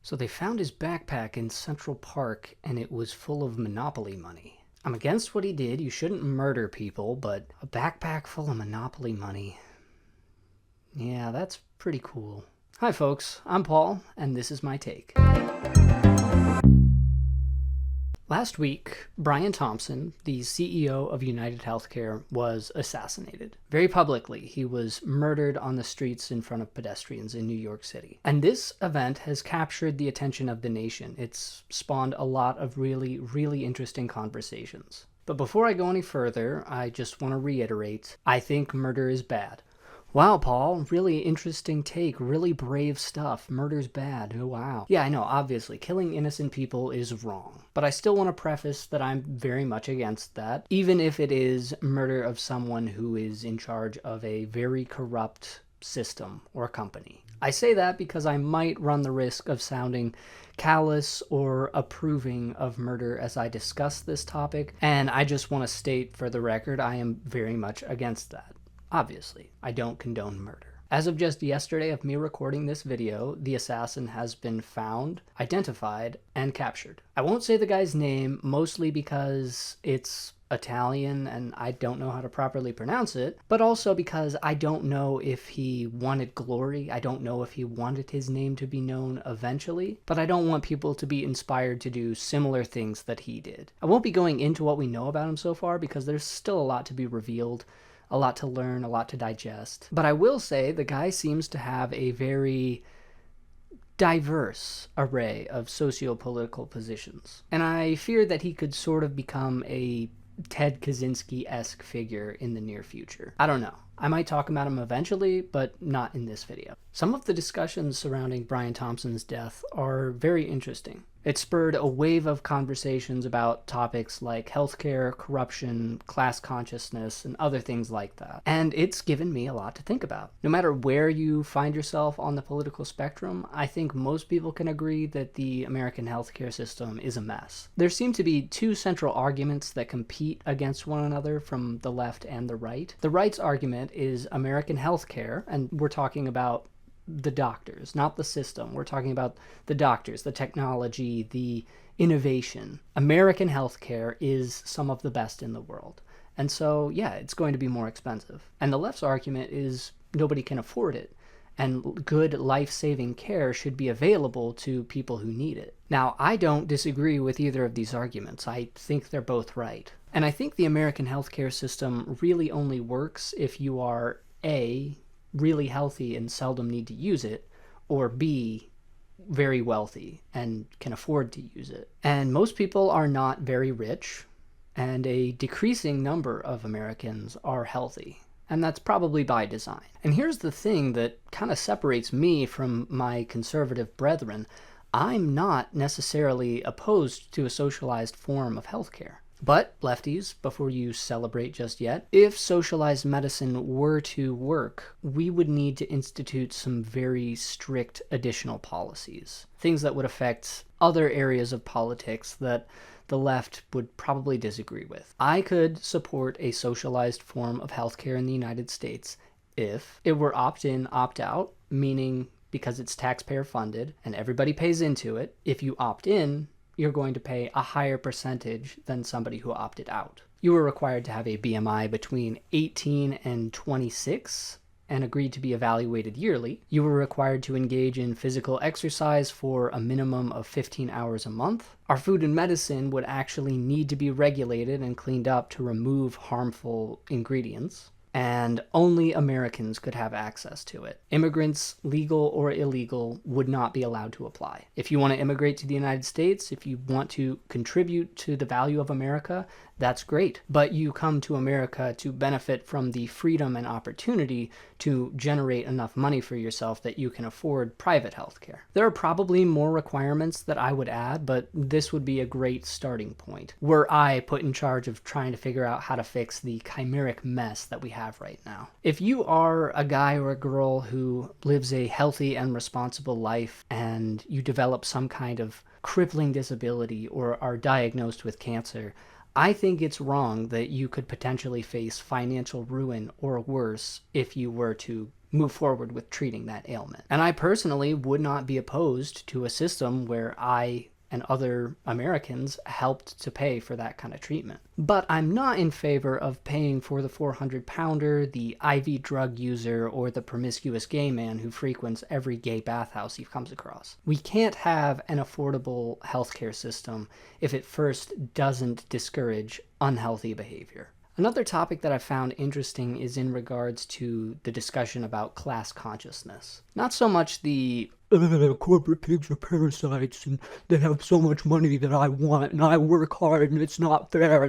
So they found his backpack in Central Park, and it was full of Monopoly money. I'm against what he did. You shouldn't murder people, but a backpack full of Monopoly money. Yeah, that's pretty cool. Hi folks, I'm Paul, and this is my take. Last week, Brian Thompson, the CEO of United Healthcare, was assassinated. Very publicly, he was murdered on the streets in front of pedestrians in New York City. And this event has captured the attention of the nation. It's spawned a lot of really interesting conversations. But before I go any further, I just want to reiterate, I think murder is bad. Wow, Paul, really interesting take, really brave stuff. Murder's bad. Oh, wow. Yeah, I know, obviously, killing innocent people is wrong. But I still want to preface that I'm very much against that, even if it is murder of someone who is in charge of a very corrupt system or company. I say that because I might run the risk of sounding callous or approving of murder as I discuss this topic, and I just want to state for the record I am very much against that. Obviously, I don't condone murder. As of just yesterday of me recording this video, the assassin has been found, identified, and captured. I won't say the guy's name, mostly because it's Italian and I don't know how to properly pronounce it, but also because I don't know if he wanted glory. I don't know if he wanted his name to be known eventually, but I don't want people to be inspired to do similar things that he did. I won't be going into what we know about him so far because there's still a lot to be revealed. A lot to learn, a lot to digest. But I will say the guy seems to have a very diverse array of socio-political positions. And I fear that he could sort of become a Ted Kaczynski-esque figure in the near future. I don't know. I might talk about him eventually, but not in this video. Some of the discussions surrounding Brian Thompson's death are very interesting. It spurred a wave of conversations about topics like healthcare, corruption, class consciousness, and other things like that. And it's given me a lot to think about. No matter where you find yourself on the political spectrum, I think most people can agree that the American healthcare system is a mess. There seem to be two central arguments that compete against one another from the left and the right. The right's argument is American healthcare, and we're talking about the doctors, not the system. We're talking about the doctors, the technology, the innovation. American healthcare is some of the best in the world. And so, yeah, it's going to be more expensive. And the left's argument is nobody can afford it. And good life-saving care should be available to people who need it. Now, I don't disagree with either of these arguments. I think they're both right. And I think the American healthcare system really only works if you are A, really healthy and seldom need to use it, or B, very wealthy and can afford to use it. And most people are not very rich, and a decreasing number of Americans are healthy. And that's probably by design. And here's the thing that kind of separates me from my conservative brethren. I'm not necessarily opposed to a socialized form of healthcare. But, lefties, before you celebrate just yet, if socialized medicine were to work, we would need to institute some very strict additional policies. Things that would affect other areas of politics that the left would probably disagree with. I could support a socialized form of healthcare in the United States if it were opt-in, opt-out, meaning because it's taxpayer funded and everybody pays into it, if you opt in, you're going to pay a higher percentage than somebody who opted out. You were required to have a BMI between 18 and 26 and agreed to be evaluated yearly. You were required to engage in physical exercise for a minimum of 15 hours a month. Our food and medicine would actually need to be regulated and cleaned up to remove harmful ingredients. And only Americans could have access to it. Immigrants, legal or illegal, would not be allowed to apply. If you want to immigrate to the United States, if you want to contribute to the value of America, that's great. But you come to America to benefit from the freedom and opportunity to generate enough money for yourself that you can afford private health care. There are probably more requirements that I would add, but this would be a great starting point. Were I put in charge of trying to figure out how to fix the chimeric mess that we have right now. If you are a guy or a girl who lives a healthy and responsible life and you develop some kind of crippling disability or are diagnosed with cancer, I think it's wrong that you could potentially face financial ruin or worse if you were to move forward with treating that ailment. And I personally would not be opposed to a system where I and other Americans helped to pay for that kind of treatment. But I'm not in favor of paying for the 400-pounder, the IV drug user, or the promiscuous gay man who frequents every gay bathhouse he comes across. We can't have an affordable healthcare system if it first doesn't discourage unhealthy behavior. Another topic that I found interesting is in regards to the discussion about class consciousness. Not so much the corporate pigs are parasites and they have so much money that I want and I work hard and it's not fair.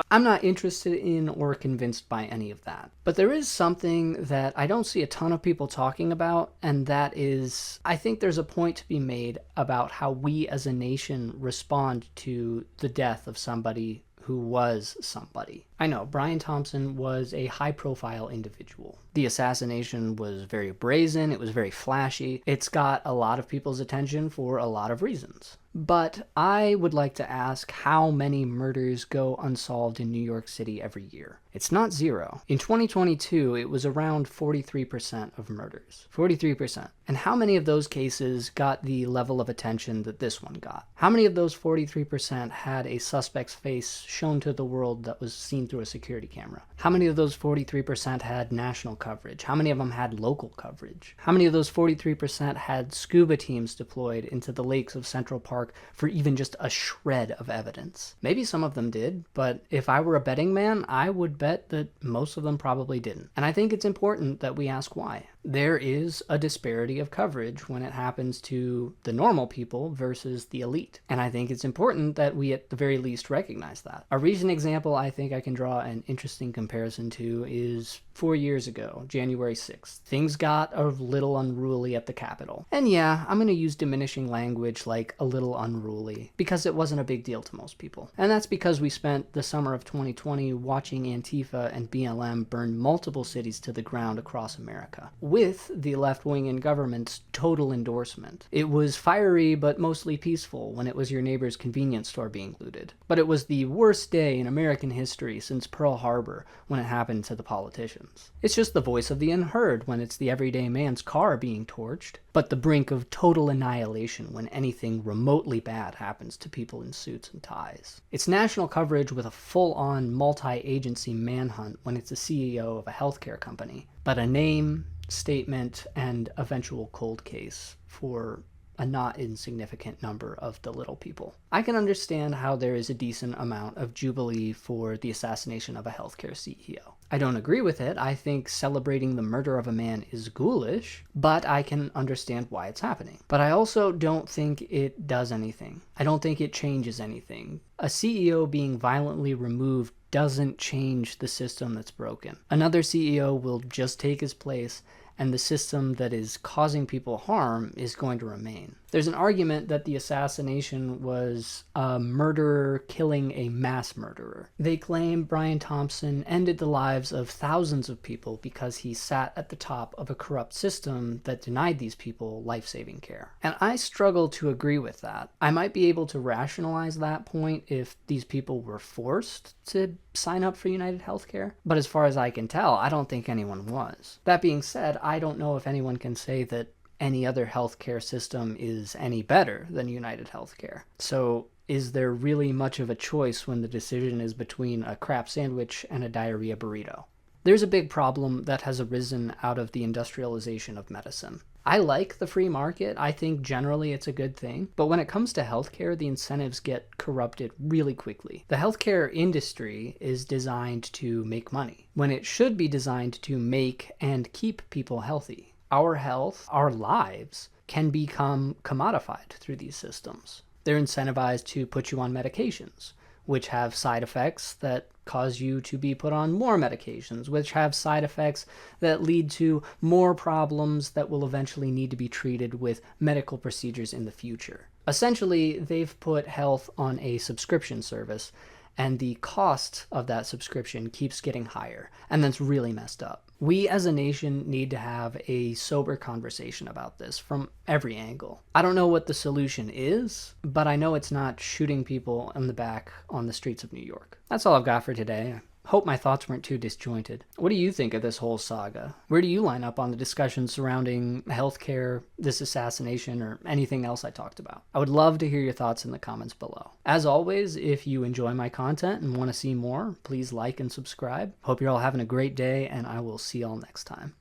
I'm not interested in or convinced by any of that. But there is something that I don't see a ton of people talking about, and that is, I think there's a point to be made about how we as a nation respond to the death of somebody who was somebody. I know, Brian Thompson was a high-profile individual. The assassination was very brazen, it was very flashy, it's got a lot of people's attention for a lot of reasons. But I would like to ask how many murders go unsolved in New York City every year. It's not zero. In 2022, it was around 43% of murders. 43%. And how many of those cases got the level of attention that this one got? How many of those 43% had a suspect's face shown to the world that was seen through a security camera? How many of those 43% had national coverage? How many of them had local coverage? How many of those 43% had scuba teams deployed into the lakes of Central Park for even just a shred of evidence? Maybe some of them did, but if I were a betting man, I would bet that most of them probably didn't. And I think it's important that we ask why. There is a disparity of coverage when it happens to the normal people versus the elite. And I think it's important that we at the very least recognize that. A recent example I think I can draw an interesting comparison to is 4 years ago, January 6th. Things got a little unruly at the Capitol. And yeah, I'm going to use diminishing language like a little unruly, because it wasn't a big deal to most people. And that's because we spent the summer of 2020 watching Antifa and BLM burn multiple cities to the ground across America, with the left-wing in government's total endorsement. It was fiery but mostly peaceful when it was your neighbor's convenience store being looted. But it was the worst day in American history since Pearl Harbor when it happened to the politicians. It's just the voice of the unheard when it's the everyday man's car being torched, but the brink of total annihilation when anything remotely bad happens to people in suits and ties. It's national coverage with a full-on multi-agency manhunt when it's the CEO of a healthcare company, but a name, statement, and eventual cold case for a not insignificant number of the little people. I can understand how there is a decent amount of jubilee for the assassination of a healthcare CEO. I don't agree with it. I think celebrating the murder of a man is ghoulish, but I can understand why it's happening. But I also don't think it does anything. I don't think it changes anything. A CEO being violently removed doesn't change the system that's broken. Another CEO will just take his place, and the system that is causing people harm is going to remain. There's an argument that the assassination was a murderer killing a mass murderer. They claim Brian Thompson ended the lives of thousands of people because he sat at the top of a corrupt system that denied these people life-saving care. And I struggle to agree with that. I might be able to rationalize that point if these people were forced to sign up for United Healthcare, but as far as I can tell, I don't think anyone was. That being said, I don't know if anyone can say that any other healthcare system is any better than United Healthcare. So is there really much of a choice when the decision is between a crap sandwich and a diarrhea burrito? There's a big problem that has arisen out of the industrialization of medicine. I like the free market. I think generally it's a good thing. But when it comes to healthcare, the incentives get corrupted really quickly. The healthcare industry is designed to make money, when it should be designed to make and keep people healthy. Our health, our lives, can become commodified through these systems. They're incentivized to put you on medications, which have side effects that cause you to be put on more medications, which have side effects that lead to more problems that will eventually need to be treated with medical procedures in the future. Essentially, they've put health on a subscription service, and the cost of that subscription keeps getting higher, and that's really messed up. We as a nation need to have a sober conversation about this from every angle. I don't know what the solution is, but I know it's not shooting people in the back on the streets of New York. That's all I've got for today. Hope my thoughts weren't too disjointed. What do you think of this whole saga? Where do you line up on the discussion surrounding healthcare, this assassination, or anything else I talked about? I would love to hear your thoughts in the comments below. As always, if you enjoy my content and want to see more, please like and subscribe. Hope you're all having a great day, and I will see y'all next time.